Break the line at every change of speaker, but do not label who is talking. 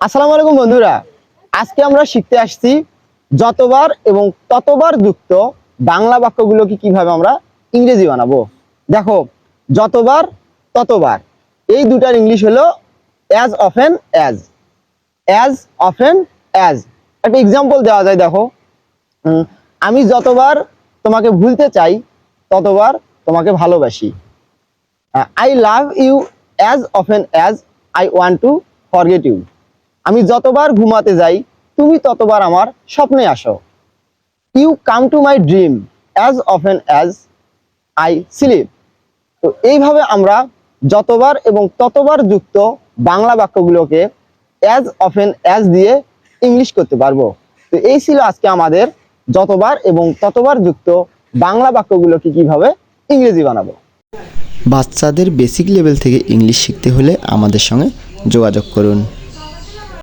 আসসালামু আলাইকুম বন্ধুরা, আজকে আমরা শিখতে আসছি যতবার এবং ততবার যুক্ত বাংলা বাক্যগুলোকে কিভাবে আমরা ইংরেজি বানাবো। দেখো, যতবার ততবার এই দুটার ইংলিশ হলো as often as. As often as একটা এক্সাম্পল দেওয়া যায়। দেখো, আমি যতবার তোমাকে ভুলতে চাই ততবার তোমাকে ভালোবাসি। I love you as often as I want to forget you. আমি যতবার ঘুমাতে যাই তুমি ততবার আমার স্বপ্নে আসো। You come to my dream as often as I sleep. তো এইভাবে আমরা যতবার এবং ততবার যুক্ত বাংলা বাক্যগুলোকে অ্যাজ অফেন অ্যাজ দিয়ে ইংলিশ করতে পারবো। তো এই ছিল আজকে আমাদের যতবার এবং ততবার যুক্ত বাংলা বাক্যগুলোকে কিভাবে ইংরেজি বানাবো।
বাচ্চাদের বেসিক লেভেল থেকে ইংলিশ শিখতে হলে আমাদের সঙ্গে যোগাযোগ করুন।